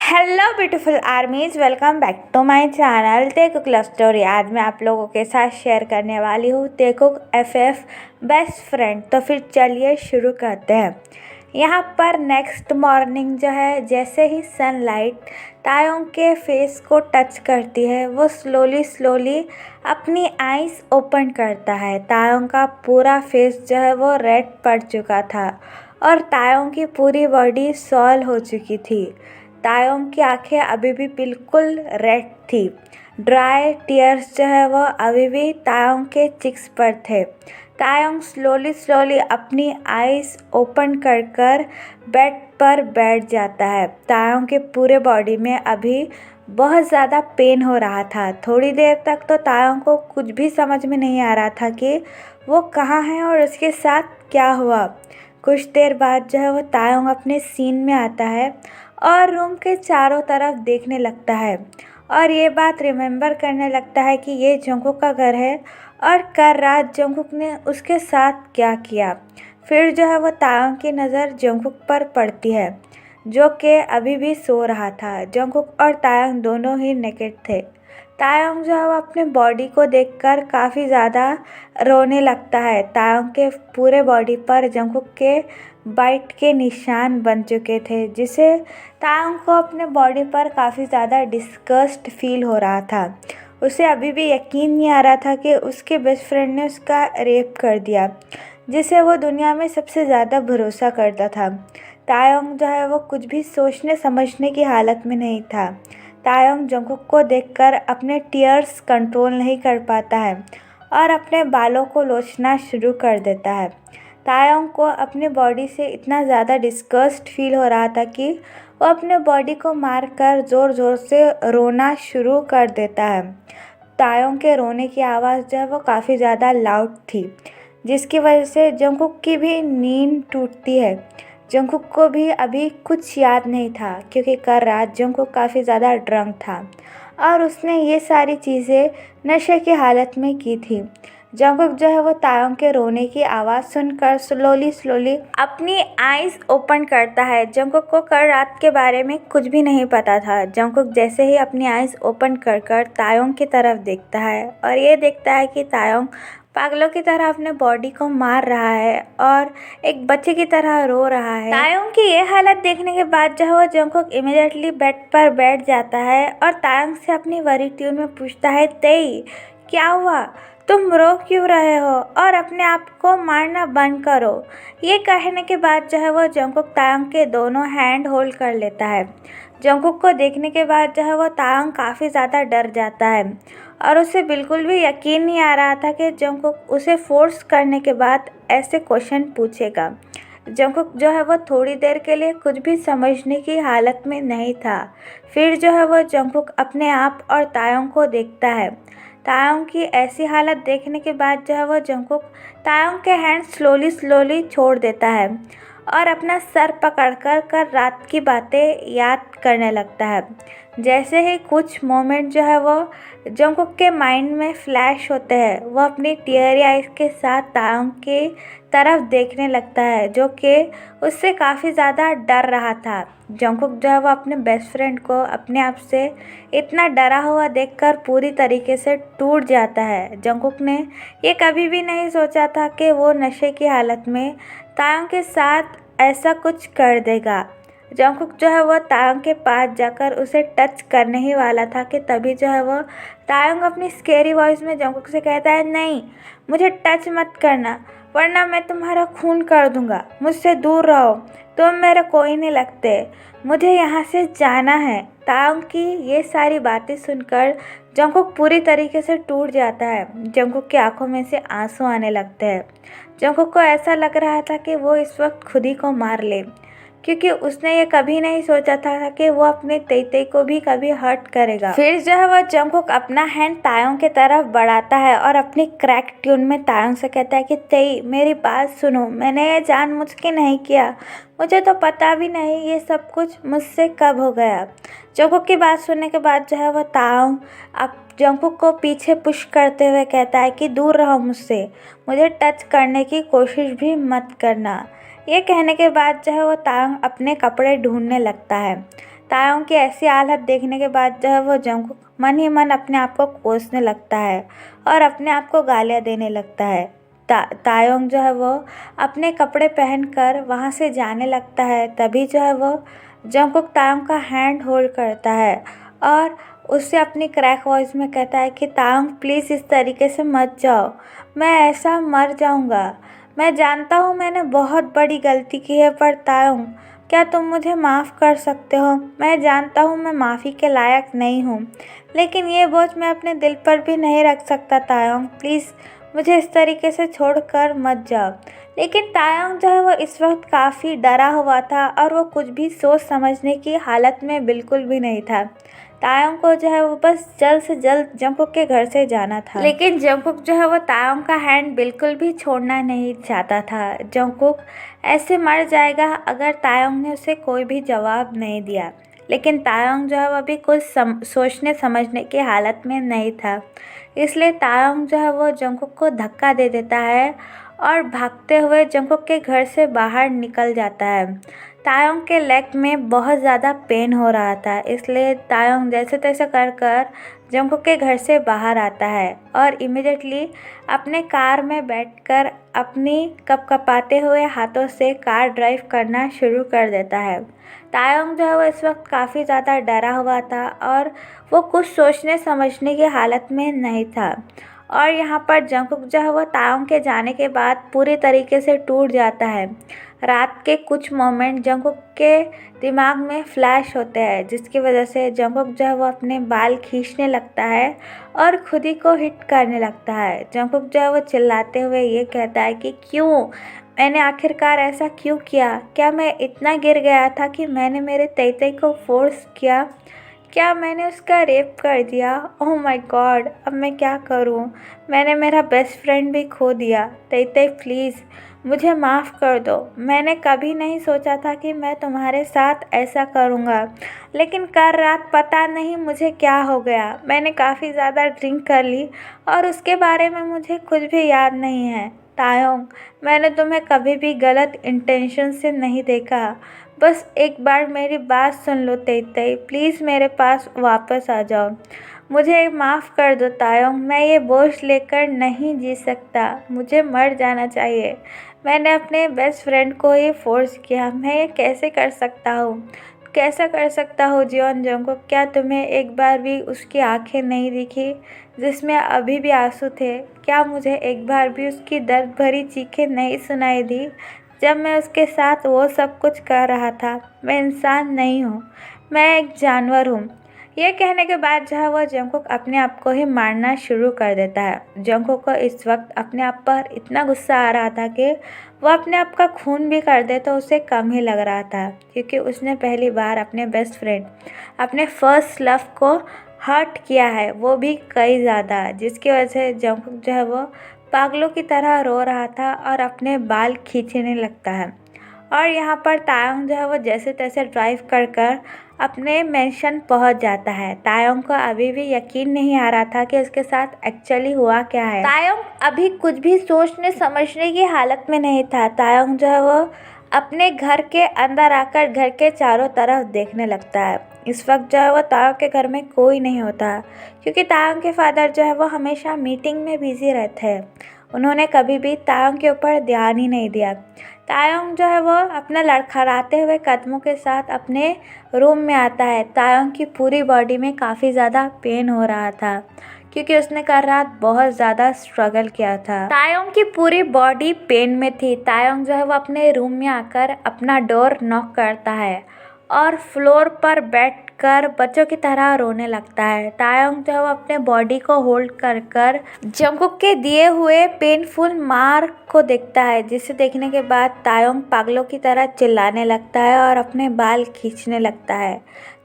Hello beautiful armies, welcome back to my channel Taekook love story. आज मैं आप लोगों के साथ शेयर करने वाली हूँ तेकुक एफएफ बेस्ट फ्रेंड। तो फिर चलिए शुरू करते हैं। यहाँ पर नेक्स्ट मॉर्निंग जो है, जैसे ही सनलाइट तायोंग के फेस को टच करती है, वो स्लोली अपनी आईज ओपन करता है। तायोंग का पूरा फेस जो है वो रेड पड़ चुका था और तायोंग की पूरी बॉडी सॉल हो चुकी थी। तायोंग की आंखें अभी भी बिल्कुल रेड थी। ड्राई टीयर्स जो है वो अभी भी तायोंग के चिक्स पर थे। तायोंग स्लोली अपनी आईज ओपन कर बेड पर बैठ जाता है। तायोंग के पूरे बॉडी में अभी बहुत ज़्यादा पेन हो रहा था। थोड़ी देर तक तो तायोंग को कुछ भी समझ में नहीं आ रहा था कि वो कहाँ है और उसके साथ क्या हुआ। कुछ देर बाद जो है वो तायोंग अपने सीन में आता है और रूम के चारों तरफ देखने लगता है और ये बात रिमेम्बर करने लगता है कि ये जंगकुक का घर है और कल रात जंगकुक ने उसके साथ क्या किया। फिर जो है वो तायोंग की नज़र जंगकुक पर पड़ती है, जो कि अभी भी सो रहा था। जंगकुक और तायोंग दोनों ही नेकेड थे। तायोंग जो है वो अपने बॉडी को देखकर काफ़ी ज़्यादा रोने लगता है। तायोंग के पूरे बॉडी पर जंगकुक के बाइट के निशान बन चुके थे, जिसे तायोंग को अपने बॉडी पर काफ़ी ज़्यादा डिस्गस्ट फील हो रहा था। उसे अभी भी यकीन नहीं आ रहा था कि उसके बेस्ट फ्रेंड ने उसका रेप कर दिया, जिसे वो दुनिया में सबसे ज़्यादा भरोसा करता था। तायोंग जो है वो कुछ भी सोचने समझने की हालत में नहीं था। तायोंग जंगकुक को देखकर अपने टीयर्स कंट्रोल नहीं कर पाता है और अपने बालों को लोचना शुरू कर देता है। तायोंग को अपने बॉडी से इतना ज़्यादा डिस्गस्ट फील हो रहा था कि वो अपने बॉडी को मारकर ज़ोर से रोना शुरू कर देता है। तायोंग के रोने की आवाज़ जो है वो काफ़ी ज़्यादा लाउड थी, जिसकी वजह से जंगकुक की भी नींद टूटती है। जंगकुक को भी अभी कुछ याद नहीं था, क्योंकि कल रात जंगकुक काफ़ी ज़्यादा ड्रंक था और उसने ये सारी चीज़ें नशे की हालत में की थी। जंगकुक जो है वो तायोंग के रोने की आवाज़ सुनकर स्लोली अपनी आईज ओपन करता है। जंगकुक को कल रात के बारे में कुछ भी नहीं पता था। जंगकुक जैसे ही अपनी आईज ओपन कर तायोंग की तरफ देखता है और ये देखता है कि तायोंग पागलों की तरह अपने बॉडी को मार रहा है और एक बच्चे की तरह रो रहा है। तायोंग की ये हालत देखने के बाद जो है वो जंगकुक इमीडिएटली बेड पर बैठ जाता है और तायोंग से अपनी वरी ट्यून में पूछता है, तेई क्या हुआ, तुम रो क्यों रहे हो और अपने आप को मारना बंद करो। ये कहने के बाद जो है वो जंगकुक तायोंग के दोनों हैंड होल्ड कर लेता है। जंगकुक को देखने के बाद जो है वो तायोंग काफ़ी ज़्यादा डर जाता है और उसे बिल्कुल भी यकीन नहीं आ रहा था कि जंगकुक उसे फोर्स करने के बाद ऐसे क्वेश्चन पूछेगा। जंगकुक जो है वो थोड़ी देर के लिए कुछ भी समझने की हालत में नहीं था। फिर जो है वो जंगकुक अपने आप और तायोंग को देखता है। तायोंग की ऐसी हालत देखने के बाद जो है वो जंगकुक तायोंग के हैंड स्लोली छोड़ देता है और अपना सर पकड़कर रात की बातें याद करने लगता है। जैसे ही कुछ मोमेंट जो है वो जंगकुक के माइंड में फ्लैश होते हैं, वो अपनी टीयरी आइज के साथ तायोंग की तरफ देखने लगता है, जो कि उससे काफ़ी ज़्यादा डर रहा था। जंगकुक जो है वो अपने बेस्ट फ्रेंड को अपने आप से इतना डरा हुआ देखकर पूरी तरीके से टूट जाता है। जंगकुक ने ये कभी भी नहीं सोचा था कि वो नशे की हालत में तायोंग के साथ ऐसा कुछ कर देगा। जंगकुक जो है वो तायोंग के पास जाकर उसे टच करने ही वाला था कि तभी जो है वो तायोंग अपनी स्केरी वॉइस में जंगकुक से कहता है, नहीं मुझे टच मत करना वरना मैं तुम्हारा खून कर दूंगा, मुझसे दूर रहो, तुम मेरे कोई नहीं लगते, मुझे यहाँ से जाना है। तायोंग की ये सारी बातें सुनकर जंगकुक पूरी तरीके से टूट जाता है। जंगकुक की आंखों में से आंसू आने लगते हैं। जंगकुक को ऐसा लग रहा था कि वो इस वक्त खुद ही को मार ले, क्योंकि उसने ये कभी नहीं सोचा था कि वो अपने तेई को भी कभी हर्ट करेगा। फिर जो है वो जंगकुक अपना हैंड तायोंग की तरफ बढ़ाता है और अपनी क्रैक ट्यून में तायोंग से कहता है कि तेई मेरी बात सुनो, मैंने ये जानबूझ के नहीं किया, मुझे तो पता भी नहीं ये सब कुछ मुझसे कब हो गया। जंगकुक की बात सुनने के बाद जो है वो तायोंग अब जंगकुक को पीछे पुश करते हुए कहता है कि दूर रहो मुझसे, मुझे टच करने की कोशिश भी मत करना। ये कहने के बाद जो है वो तायोंग अपने कपड़े ढूंढने लगता है। तायोंग की ऐसी हालत देखने के बाद जो है वो जंगकुक मन ही मन अपने आप को कोसने लगता है और अपने आप को गालियाँ देने लगता है। तायोंग जो है वो अपने कपड़े पहनकर वहाँ से जाने लगता है। तभी जो है वो जंगकुक तायोंग का हैंड होल्ड करता है और उससे अपनी क्रैक वॉइस में कहता है कि तायोंग प्लीज़ इस तरीके से मत जाओ, मैं ऐसा मर जाऊँगा। मैं जानता हूँ मैंने बहुत बड़ी गलती की है, पर तायोंग क्या तुम मुझे माफ़ कर सकते हो? मैं जानता हूँ मैं माफ़ी के लायक नहीं हूँ, लेकिन ये बोझ मैं अपने दिल पर भी नहीं रख सकता। तायोंग प्लीज़ मुझे इस तरीके से छोड़कर मत जाओ। लेकिन तायोंग जो है वो इस वक्त काफ़ी डरा हुआ था और वो कुछ भी सोच समझने की हालत में बिल्कुल भी नहीं था। तायोंग को जो है वो बस जल्द से जल्द जंगकुक के घर से जाना था, लेकिन जंगकुक जो है वो तायोंग का हैंड बिल्कुल भी छोड़ना नहीं चाहता था। जंगकुक ऐसे मर जाएगा अगर तायोंग ने उसे कोई भी जवाब नहीं दिया। लेकिन तायोंग जो है वो अभी कुछ सोचने समझने की हालत में नहीं था, इसलिए तायोंग जो है वो जंगकुक को धक्का दे देता है और भागते हुए जंगकुक के घर से बाहर निकल जाता है। तायोंग के लेग में बहुत ज़्यादा पेन हो रहा था, इसलिए तायोंग जैसे तैसे कर कर जंगकुक के घर से बाहर आता है और इमिडिएटली अपने कार में बैठकर अपनी कपकपाते हुए हाथों से कार ड्राइव करना शुरू कर देता है। तायोंग जो है वो इस वक्त काफ़ी ज़्यादा डरा हुआ था और वो कुछ सोचने समझने की हालत में नहीं था। और यहाँ पर जंगकुक जो है वो तायोंग के जाने के बाद पूरी तरीके से टूट जाता है। रात के कुछ मोमेंट जंगकुक के दिमाग में फ्लैश होते हैं, जिसकी वजह से जंगकुक जो है वो अपने बाल खींचने लगता है और खुद ही को हिट करने लगता है। जंगकुक जो है वो चिल्लाते हुए ये कहता है कि क्यों, मैंने आखिरकार ऐसा क्यों किया? क्या मैं इतना गिर गया था कि मैंने मेरे तैतै को फोर्स किया? क्या मैंने उसका रेप कर दिया? ओह माय गॉड, अब मैं क्या करूं? मैंने मेरा बेस्ट फ्रेंड भी खो दिया। तैतै प्लीज़ मुझे माफ़ कर दो। मैंने कभी नहीं सोचा था कि मैं तुम्हारे साथ ऐसा करूंगा, लेकिन कल रात पता नहीं मुझे क्या हो गया। मैंने काफ़ी ज़्यादा ड्रिंक कर ली और उसके बारे में मुझे कुछ भी याद नहीं है। तायोंग, मैंने तुम्हें कभी भी गलत इंटेंशन से नहीं देखा। बस एक बार मेरी बात सुन लो तैतै, प्लीज़ मेरे पास वापस आ जाओ। मुझे माफ़ कर दो तायोंग, मैं ये बोझ लेकर नहीं जी सकता। मुझे मर जाना चाहिए। मैंने अपने बेस्ट फ्रेंड को ही फोर्स किया। मैं ये कैसे कर सकता हूँ? कैसा कर सकता हूँ जियोन जंगकुक? क्या तुम्हें एक बार भी उसकी आंखें नहीं दिखी जिसमें अभी भी आंसू थे? क्या मुझे एक बार भी उसकी दर्द भरी चीखें नहीं सुनाई दी जब मैं उसके साथ वो सब कुछ कर रहा था? मैं इंसान नहीं हूँ, मैं एक जानवर हूँ। ये कहने के बाद जो है वो जंगकुक अपने आप को ही मारना शुरू कर देता है। जंगकुक को इस वक्त अपने आप पर इतना गुस्सा आ रहा था कि वो अपने आप का खून भी कर दे तो उसे कम ही लग रहा था, क्योंकि उसने पहली बार अपने बेस्ट फ्रेंड, अपने फर्स्ट लव को हर्ट किया है, वो भी कई ज़्यादा, जिसकी वजह से जंगकुक जो है वो पागलों की तरह रो रहा था और अपने बाल खींचने लगता है। और यहाँ पर तायोंग जो है वो जैसे तैसे ड्राइव कर कर अपने मेंशन पहुंच जाता है। तायोंग को अभी भी यकीन नहीं आ रहा था कि उसके साथ एक्चुअली हुआ क्या है। तायोंग अभी कुछ भी सोचने समझने की हालत में नहीं था। तायोंग जो है वो अपने घर के अंदर आकर घर के चारों तरफ देखने लगता है। इस वक्त जो है वो तायोंग के घर में कोई नहीं होता, क्योंकि तायोंग के फादर जो है वो हमेशा मीटिंग में बिजी रहते हैं। उन्होंने कभी भी तायोंग के ऊपर ध्यान ही नहीं दिया। तायोंग जो है वो अपना लड़खड़ाते हुए कदमों के साथ अपने रूम में आता है। तायोंग की पूरी बॉडी में काफ़ी ज़्यादा पेन हो रहा था, क्योंकि उसने कल रात बहुत ज़्यादा स्ट्रगल किया था। तायोंग की पूरी बॉडी पेन में थी। तायोंग जो है वो अपने रूम में आकर अपना डोर नॉक करता है और फ्लोर पर बैठकर बच्चों की तरह रोने लगता है। तायोंग जो है वो अपने बॉडी को होल्ड कर कर जंगकुक के दिए हुए पेनफुल मार्क को देखता है, जिसे देखने के बाद तायोंग पागलों की तरह चिल्लाने लगता है और अपने बाल खींचने लगता है।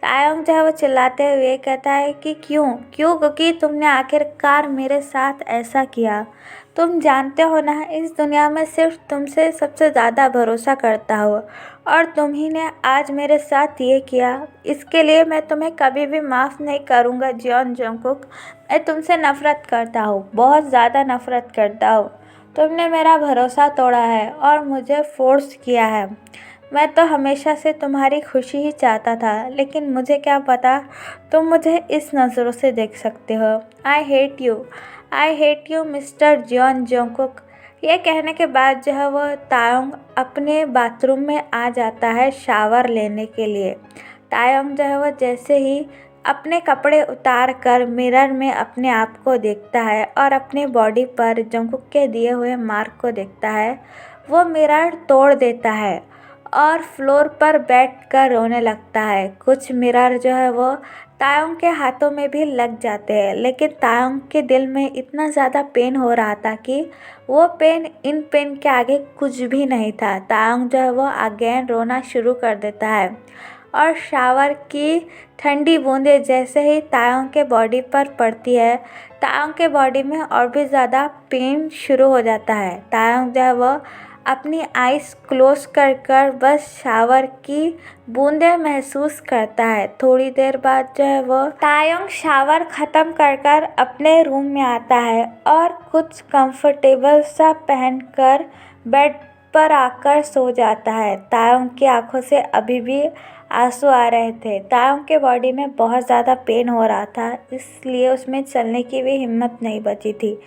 तायोंग जो है वो चिल्लाते हुए कहता है कि क्यों क्यों, क्योंकि तुमने आखिरकार मेरे साथ ऐसा किया। तुम जानते हो ना, इस दुनिया में सिर्फ तुमसे सबसे ज़्यादा भरोसा करता हूँ और तुम ही ने आज मेरे साथ ये किया। इसके लिए मैं तुम्हें कभी भी माफ़ नहीं करूँगा जियोन जंगकुक। मैं तुमसे नफ़रत करता हूँ, बहुत ज़्यादा नफ़रत करता हूँ। तुमने मेरा भरोसा तोड़ा है और मुझे फोर्स किया है। मैं तो हमेशा से तुम्हारी खुशी ही चाहता था, लेकिन मुझे क्या पता तुम मुझे इस नज़रों से देख सकते हो। I hate you mister John Jungkook. ये कहने के बाद जो है वो तायोंग अपने बाथरूम में आ जाता है शावर लेने के लिए। तायोंग जो है वो जैसे ही अपने कपड़े उतार कर मिरर में अपने आप को देखता है और अपने बॉडी पर जोंकुक के दिए हुए मार्क को देखता है, वो मिरर तोड़ देता है और फ्लोर पर बैठकर रोने लगता है। कुछ मिरर जो है वो तायोंग के हाथों में भी लग जाते हैं, लेकिन तायोंग के दिल में इतना ज़्यादा पेन हो रहा था कि वो पेन इन पेन के आगे कुछ भी नहीं था। तायोंग जो है वो अगेन रोना शुरू कर देता है और शावर की ठंडी बूंदें जैसे ही तायोंग के बॉडी पर पड़ती है, तायोंग के बॉडी में और भी ज़्यादा पेन शुरू हो जाता है। तायोंग जो है वो अपनी आइज़ क्लोज कर कर बस शावर की बूंदें महसूस करता है। थोड़ी देर बाद जो है वो तायोंग शावर ख़त्म कर कर अपने रूम में आता है और कुछ कंफर्टेबल सा पहनकर बेड पर आकर सो जाता है। तायोंग की आंखों से अभी भी आंसू आ रहे थे। तायोंग के बॉडी में बहुत ज़्यादा पेन हो रहा था, इसलिए उसमें चलने की भी हिम्मत नहीं बची थी।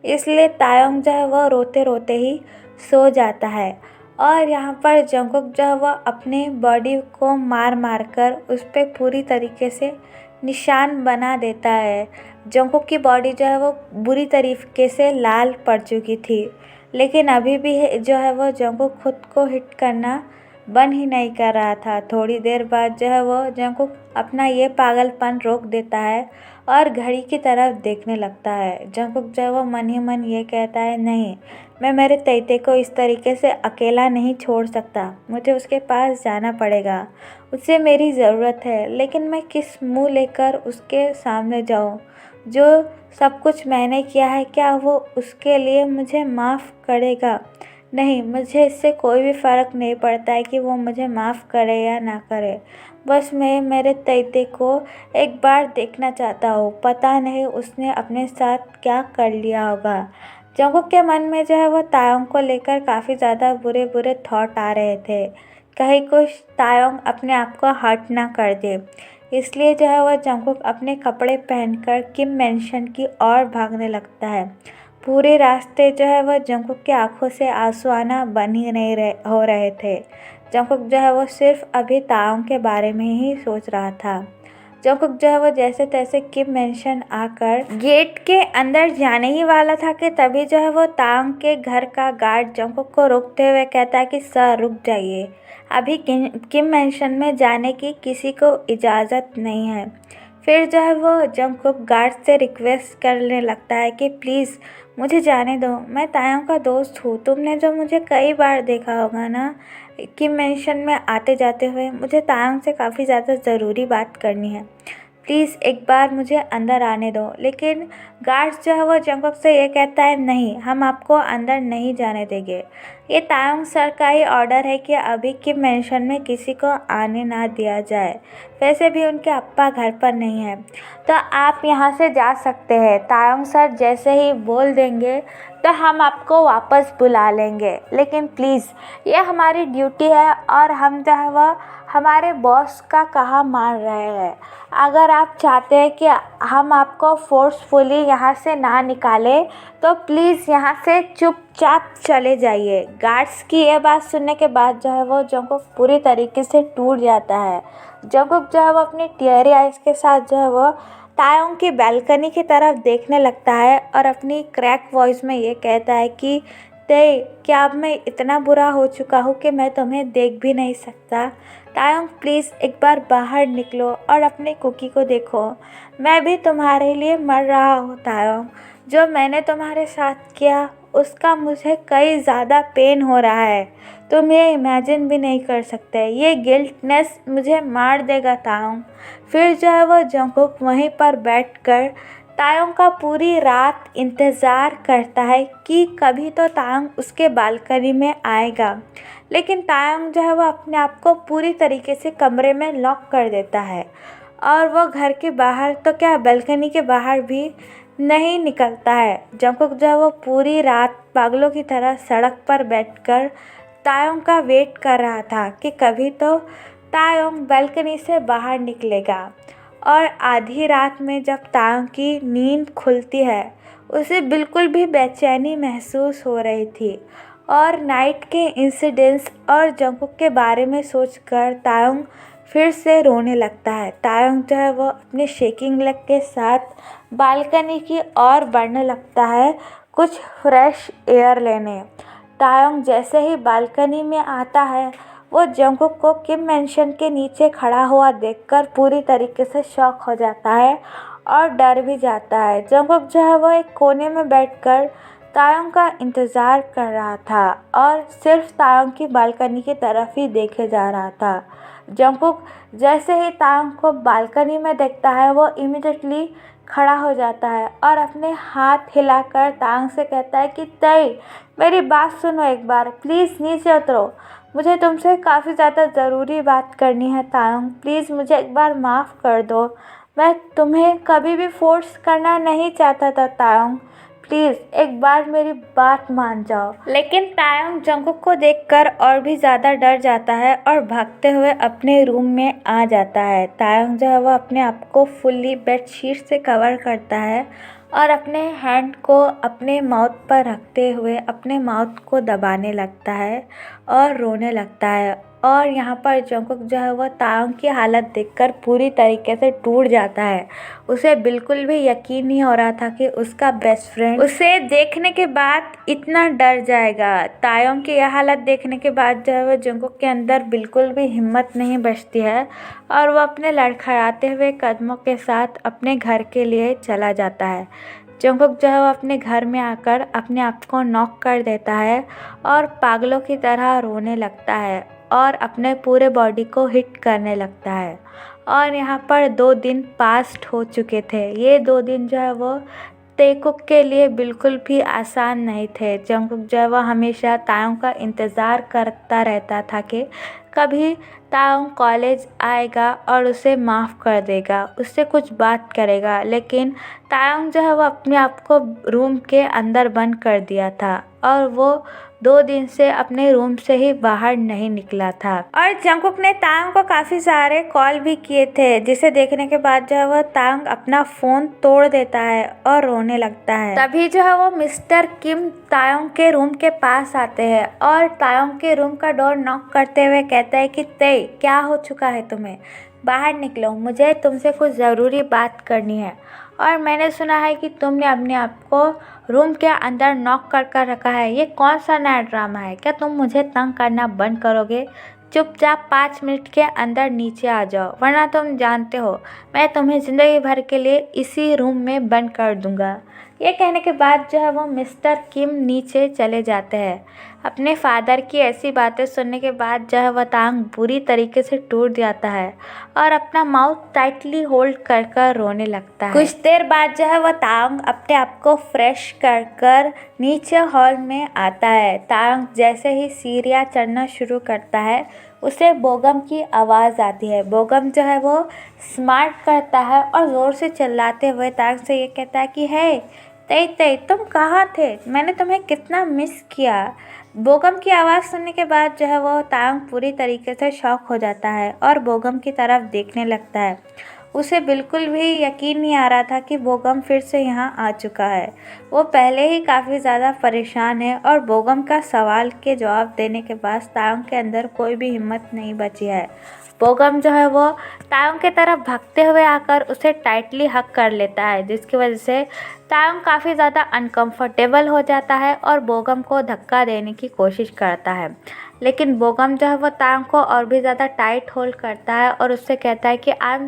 इसलिए तायोंग जो है वो रोते रोते ही सो जाता है और यहाँ पर जंगकुक जो है वो अपने बॉडी को मार मार कर उस पर पूरी तरीके से निशान बना देता है। जंगकुक की बॉडी जो है वो बुरी तरीके से लाल पड़ चुकी थी, लेकिन अभी भी जो है वो जंगकुक खुद को हिट करना बंद ही नहीं कर रहा था। थोड़ी देर बाद जो है वो जंगकुक अपना ये पागलपन रोक देता है और घड़ी की तरफ देखने लगता है। जंगकुक जो है वो मन ही मन ये कहता है, नहीं, मैं मेरे तैते को इस तरीके से अकेला नहीं छोड़ सकता, मुझे उसके पास जाना पड़ेगा, उससे मेरी ज़रूरत है। लेकिन मैं किस मुंह लेकर उसके सामने जाऊं? जो सब कुछ मैंने किया है, क्या वो उसके लिए मुझे माफ़ करेगा? नहीं, मुझे इससे कोई भी फ़र्क नहीं पड़ता है कि वो मुझे माफ़ करे या ना करे। बस मैं मेरे तैते को एक बार देखना चाहता हूँ। पता नहीं उसने अपने साथ क्या कर लिया होगा। जंगकुक के मन में जो है वो तायोंग को लेकर काफ़ी ज़्यादा बुरे बुरे थॉट आ रहे थे। कहीं कुछ तायोंग अपने आप को हर्ट ना कर दे, इसलिए जो है वह जंगकुक अपने कपड़े पहनकर किम मैंशन की ओर भागने लगता है। पूरे रास्ते जो है वह जंगकुक की आंखों से आंसू आना बंद ही नहीं हो रहे थे। जंगकुक जो है वो सिर्फ अभी तायोंग के बारे में ही सोच रहा था। जंगकुक जो है वो जैसे तैसे किम मैंशन आकर गेट के अंदर जाने ही वाला था कि तभी जो है वो तायोंग के घर का गार्ड जंगकुक को रोकते हुए कहता है कि सर रुक जाइए, अभी किम मैंशन में जाने की किसी को इजाज़त नहीं है। फिर जो है वो जंगकुक गार्ड से रिक्वेस्ट करने लगता है कि प्लीज़ मुझे जाने दो, मैं तायोंग का दोस्त हूँ। तुमने जो मुझे कई बार देखा होगा ना किम मैंशन में आते जाते हुए, मुझे तायोंग से काफ़ी ज़्यादा ज़रूरी बात करनी है, प्लीज़ एक बार मुझे अंदर आने दो। लेकिन गार्ड जो है वो जंगकुक से ये कहता है, नहीं, हम आपको अंदर नहीं जाने देंगे। ये तायोंग सर का ही ऑर्डर है कि अभी किम मैंशन में किसी को आने ना दिया जाए। वैसे भी उनके अप्पा घर पर नहीं है, तो आप यहाँ से जा सकते हैं। तायोंग सर जैसे ही बोल देंगे तो हम आपको वापस बुला लेंगे, लेकिन प्लीज़ ये हमारी ड्यूटी है और हम जो है वह हमारे बॉस का कहा मान रहे हैं। अगर आप चाहते हैं कि हम आपको फोर्सफुली यहाँ से ना निकालें तो प्लीज़ यहाँ से चुपचाप चले जाइए। गार्ड्स की ये बात सुनने के बाद जो है वो जंगकुक पूरी तरीके से टूट जाता है। जंगकुक जो है वो अपनी टियरी आइज़ के साथ जो है वो तायोंग की बालकनी की तरफ देखने लगता है और अपनी क्रैक वॉइस में ये कहता है कि ते, क्या अब मैं इतना बुरा हो चुका हूँ कि मैं तुम्हें देख भी नहीं सकता? तायोंग प्लीज़ एक बार बाहर निकलो और अपने कुकी को देखो। मैं भी तुम्हारे लिए मर रहा हूँ तायोंग। जो मैंने तुम्हारे साथ किया उसका मुझे कई ज़्यादा पेन हो रहा है, तुम ये इमेजिन भी नहीं कर सकते। ये गिल्टनेस मुझे मार देगा तायोंग। फिर जो है वो जंगकुक वहीं पर बैठकर तायोंग का पूरी रात इंतज़ार करता है कि कभी तो तायोंग उसके बालकनी में आएगा, लेकिन तायोंग जो है वो अपने आप को पूरी तरीके से कमरे में लॉक कर देता है और वो घर के बाहर तो क्या बालकनी के बाहर भी नहीं निकलता है। जंगकुक जो है वो पूरी रात पागलों की तरह सड़क पर बैठकर तायोंग का वेट कर रहा था कि कभी तो तायोंग बालकनी से बाहर निकलेगा। और आधी रात में जब तायोंग की नींद खुलती है उसे बिल्कुल भी बेचैनी महसूस हो रही थी। और नाइट के इंसिडेंट्स और जंगकुक के बारे में सोचकर तायोंग फिर से रोने लगता है। तायोंग जो है वो अपने शेकिंग लेग के साथ बालकनी की ओर बढ़ने लगता है कुछ फ्रेश एयर लेने। तायोंग जैसे ही बालकनी में आता है वो जंगकुक को किम मैंशन के नीचे खड़ा हुआ देखकर पूरी तरीके से शॉक हो जाता है और डर भी जाता है। जंगकुक जो है वो एक कोने में बैठकर तायोंग का इंतज़ार कर रहा था और सिर्फ तायोंग की बालकनी की तरफ ही देखे जा रहा था। जंगकुक जैसे ही तायोंग को बालकनी में देखता है वो इमिडिएटली खड़ा हो जाता है और अपने हाथ हिलाकर तायोंग से कहता है कि तई मेरी बात सुनो, एक बार प्लीज़ नीचे उतरो, मुझे तुमसे काफ़ी ज़्यादा ज़रूरी बात करनी है तायोंग, प्लीज़ मुझे एक बार माफ़ कर दो। मैं तुम्हें कभी भी फोर्स करना नहीं चाहता था तायोंग, प्लीज़ एक बार मेरी बात मान जाओ। लेकिन तायोंग जंगकुक को देखकर और भी ज़्यादा डर जाता है और भागते हुए अपने रूम में आ जाता है। तायोंग जो है वो अपने आप को फुल्ली बेडशीट से कवर करता है और अपने हैंड को अपने माउथ पर रखते हुए अपने माउथ को दबाने लगता है और रोने लगता है। और यहाँ पर जंगकुक जो है वो तायोंग की हालत देखकर पूरी तरीके से टूट जाता है। उसे बिल्कुल भी यकीन नहीं हो रहा था कि उसका बेस्ट फ्रेंड उसे देखने के बाद इतना डर जाएगा। तायोंग की यह हालत देखने के बाद जो है वो जंगकुक के अंदर बिल्कुल भी हिम्मत नहीं बचती है और वो अपने लड़खड़ाते हुए कदमों के साथ अपने घर के लिए चला जाता है। जंगकुक जो है वो अपने घर में आकर अपने आप को नॉक कर देता है और पागलों की तरह रोने लगता है और अपने पूरे बॉडी को हिट करने लगता है। और यहाँ पर 2 दिन पास्ट हो चुके थे। ये 2 दिन जो है वो ताekuक के लिए बिल्कुल भी आसान नहीं थे। जंगकुक जो है वो हमेशा तायोंग का इंतज़ार करता रहता था कि कभी तायोंग कॉलेज आएगा और उसे माफ़ कर देगा, उससे कुछ बात करेगा। लेकिन तायोंग जो है वो अपने आप को रूम के अंदर बंद कर दिया था और वो 2 दिन से अपने रूम से ही बाहर नहीं निकला था। और जंगकुक ने तायोंग को काफ़ी सारे कॉल भी किए थे, जिसे देखने के बाद जो है वो तायोंग अपना फ़ोन तोड़ देता है और रोने लगता है। तभी जो है वो मिस्टर किम तायोंग के रूम के पास आते हैं और तायोंग के रूम का डोर नॉक करते हुए कहता है कि तई क्या हो चुका है तुम्हें, बाहर निकलो, मुझे तुमसे कुछ ज़रूरी बात करनी है। और मैंने सुना है कि तुमने अपने आप को रूम के अंदर नॉक कर रखा है, ये कौन सा नया ड्रामा है? क्या तुम मुझे तंग करना बंद करोगे? चुपचाप 5 मिनट के अंदर नीचे आ जाओ, वरना तुम जानते हो मैं तुम्हें ज़िंदगी भर के लिए इसी रूम में बंद कर दूँगा। ये कहने के बाद जो है वो मिस्टर किम नीचे चले जाते हैं। अपने फादर की ऐसी बातें सुनने के बाद जो है वो तायोंग बुरी तरीके से टूट जाता है और अपना माउथ टाइटली होल्ड कर रोने लगता है। कुछ देर बाद जो है वो तायोंग अपने आप को फ्रेश कर नीचे हॉल में आता है। तायोंग जैसे ही सीढ़ियाँ चढ़ना शुरू करता है उसे बोगम की आवाज़ आती है। बोगम जो है वो स्मार्ट करता है और ज़ोर से चिल्लाते हुए तायोंग से ये कहता है कि हे तई तुम कहाँ थे, मैंने तुम्हें कितना मिस किया। बोगम की आवाज़ सुनने के बाद जो है वो तायोंग पूरी तरीके से शॉक हो जाता है और बोगम की तरफ देखने लगता है। उसे बिल्कुल भी यकीन नहीं आ रहा था कि बोगम फिर से यहाँ आ चुका है। वो पहले ही काफ़ी ज़्यादा परेशान है और बोगम का सवाल के जवाब देने के बाद तायोंग के अंदर कोई भी हिम्मत नहीं बची है। बोगम जो है वो तायोंग की तरफ भागते हुए आकर उसे टाइटली हग कर लेता है, जिसकी वजह से तायोंग काफ़ी ज़्यादा अनकंफर्टेबल हो जाता है और बोगम को धक्का देने की कोशिश करता है। लेकिन बोगम जो है वो तायोंग को और भी ज़्यादा टाइट होल्ड करता है और उससे कहता है कि I am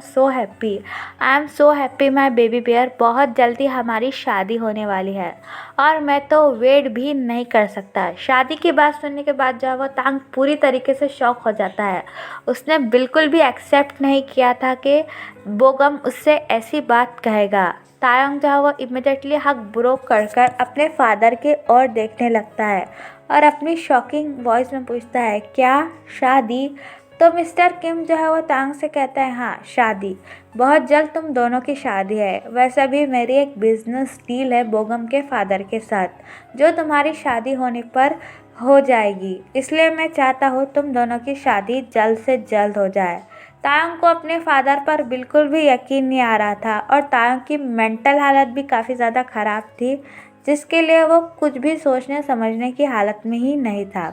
so happy my baby bear, बहुत जल्दी हमारी शादी होने वाली है और मैं तो वेट भी नहीं कर सकता। शादी की बात सुनने के बाद जो है वो तायोंग पूरी तरीके से शॉक हो जाता है। उसने बिल्कुल भी एक्सेप्ट नहीं किया था कि बोगम उससे ऐसी बात कहेगा। तायोंग जो है वो इमिडिएटली हक ब्रो कर अपने फादर के ओर देखने लगता है और अपनी शॉकिंग वॉइस में पूछता है, क्या शादी? तो मिस्टर किम जो है वो तायोंग से कहता है, हाँ शादी, बहुत जल्द तुम दोनों की शादी है। वैसे भी मेरी एक बिजनेस डील है बोगम के फादर के साथ, जो तुम्हारी शादी होने पर हो जाएगी, इसलिए मैं चाहता हूँ तुम दोनों की शादी जल्द से जल्द हो जाए। तायंग को अपने फादर पर बिल्कुल भी यकीन नहीं आ रहा था और तायंग की मेंटल हालत भी काफ़ी ज़्यादा ख़राब थी, जिसके लिए वो कुछ भी सोचने समझने की हालत में ही नहीं था।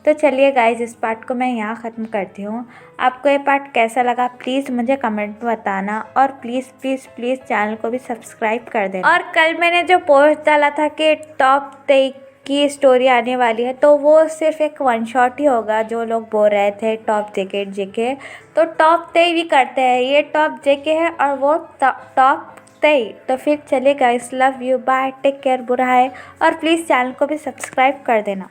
तो चलिए गाइज, इस पार्ट को मैं यहाँ ख़त्म करती हूँ। आपको ये पार्ट कैसा लगा प्लीज़ मुझे कमेंट में बताना, और प्लीज़ प्लीज़ प्लीज़ चैनल को भी सब्सक्राइब कर देना। और कल मैंने जो पोस्ट डाला था कि टॉप 3 की स्टोरी आने वाली है, तो वो सिर्फ एक वन शॉट ही होगा। जो लोग बोल रहे थे टॉप जेके, तो टॉप 3 भी करते हैं। ये टॉप जेके है और वो टॉप 3। तो फिर चलिए guys, love you, bye, take care, बुरा है, और प्लीज़ चैनल को भी सब्सक्राइब कर देना।